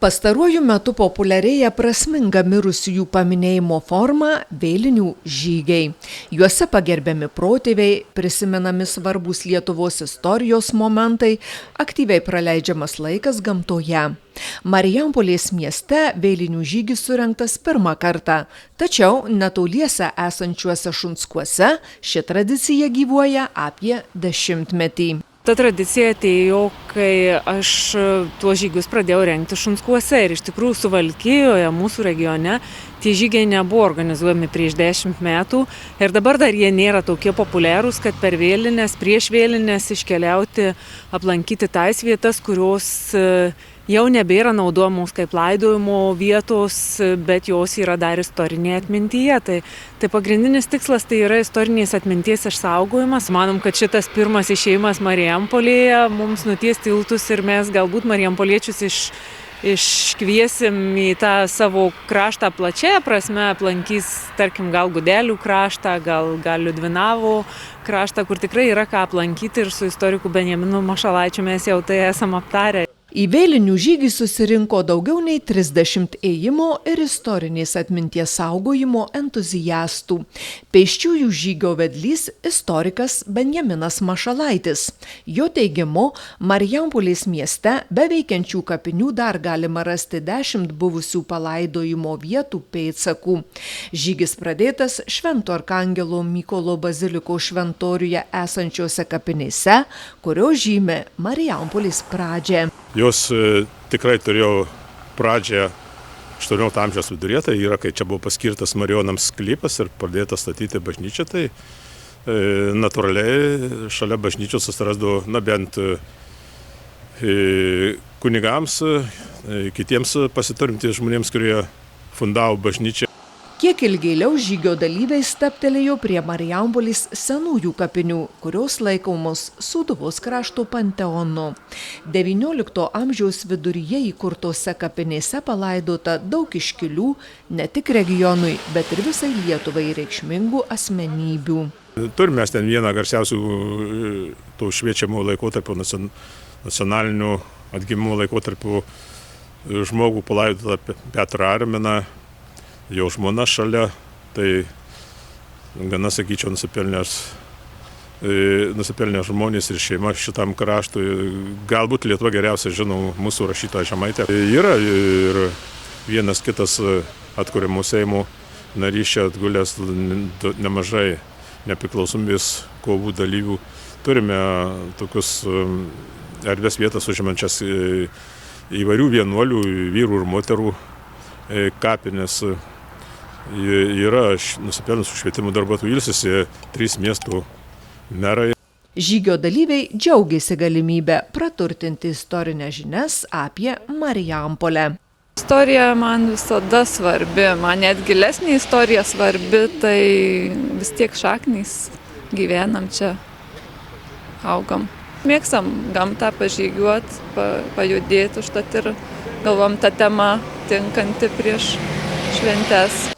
Pastaruoju metu populiarėja prasminga mirusiųjų paminėjimo forma – vėlinių žygiai. Juose pagerbiami protėviai, prisimenami svarbūs Lietuvos istorijos momentai, aktyviai praleidžiamas laikas gamtoje. Marijampolės mieste vėlinių žygis surengtas pirmą kartą, tačiau netoliese esančiuose Šunskuose ši tradicija gyvuoja apie 10 metų. Ta tradicija atėjo, kai aš tuos žygius pradėjau rengti Šunskuose ir iš tikrųjų Suvalkijoje, mūsų regione, tie žygiai nebuvo organizuojami prieš 10 metų ir dabar dar jie nėra tokie populiarūs, kad per vėlines, prieš vėlines iškeliauti, aplankyti tais vietas, kurios jau nebėra naudojamos kaip laidojimo vietos, bet jos yra dar istorinėje atmintyje. Tai pagrindinis tikslas tai yra istorinės atminties išsaugojimas. Manom, kad šitas pirmas išėjimas Marijampolėje mums nuties tiltus ir mes galbūt marijampoliečius iškviesim į tą savo kraštą plačiąją prasme, aplankys, tarkim, gal Gudelių kraštą, gal Liudvinavo kraštą, kur tikrai yra ką aplankyti ir su istoriku Benjaminu Mašalaičiu mes jau tai esam aptarę. Į vėlinių žygį susirinko daugiau nei 30 ėjimo ir istorinės atminties saugojimo entuziastų. Pėsčiųjų žygio vedlys istorikas Benjaminas Mašalaitis. Jo teigimu, Marijampolės mieste be veikiančių kapinių dar galima rasti 10 buvusių palaidojimo vietų pėdsakų. Žygis pradėtas Švento Arkangelo Mykolo baziliko šventoriuje esančiose kapinėse, kurios žymi Marijampolės pradžią. Jos tikrai turėjo pradžią 18 amžiaus viduryje, tai yra, kai čia buvo paskirtas Marijonams sklypas ir pradėta statyti bažnyčią, tai natūraliai šalia bažnyčios susirasdavo, bent kunigams, kitiems pasiturintiems žmonėms, kurie fundavo bažnyčią. Kiek ilgėliau žygio dalyviai stabtelėjo prie Marijampolės senųjų kapinių, kurios laikomos Sūduvos krašto panteonu. XIX amžiaus viduryje įkurtose kapinėse palaidota daug iškilių ne tik regionui, bet ir visai Lietuvai reikšmingų asmenybių. Turime ten vieną garsiausių to šviečiamo laikotarpio, nacionalinių atgimimo laikotarpio žmogų palaidotą Petrą Arminą. Jo žmona šalia, tai gana, sakyčiau, nusipelnę žmonės ir šeima šitam kraštui. Galbūt Lietuva geriausiai žino mūsų rašytoją Žemaitę. Yra ir vienas kitas atkuriamų Seimo narys čia atgulęs nemažai nepriklausomybės kovų dalyvių. Turime tokius erdvės vietas užimančias įvairių vienuolių, vyrų ir moterų kapinės. Yra nusipelnusių švietimo darbuotojų, ilsisi 3 miestų merai. Žygio dalyviai džiaugiasi galimybę praturtinti istorinės žinias apie Marijampolę. Istorija man visada svarbi, man net gilesnė istorija svarbi, tai vis tiek šaknys, gyvenam čia, augam. Mėgstam gamtą pažygiuoti, pajudėti, užtat ir galvom tą temą tinkanti prieš šventes.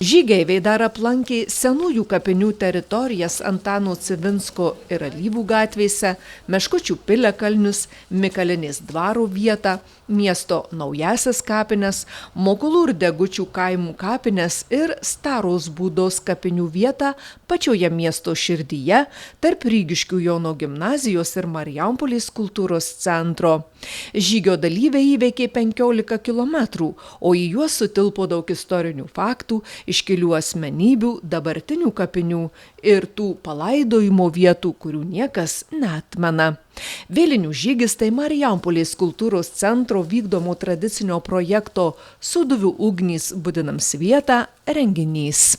Žygeiviai dar aplankė senųjų kapinių teritorijas Antano Civinsko ir Alyvų gatvėse, Meškučių piliakalnius, Mikalinės dvaro vietą, miesto naujasias kapines, Mokulų ir Degučių kaimų kapines ir Staros Būdos kapinių vietą pačioje miesto širdyje, tarp Rygiškių Jono gimnazijos ir Marijampolės kultūros centro. Žygio dalyviai įveikė 15 kilometrų, o į juos sutilpo daug istorinių faktų, iškilių asmenybių, dabartinių kapinių ir tų palaidojimo vietų, kurių niekas neatmena. Vėlinių žygis tai Marijampolės kultūros centro vykdomo tradicinio projekto Sūduvių ugnys budinams vietą renginys.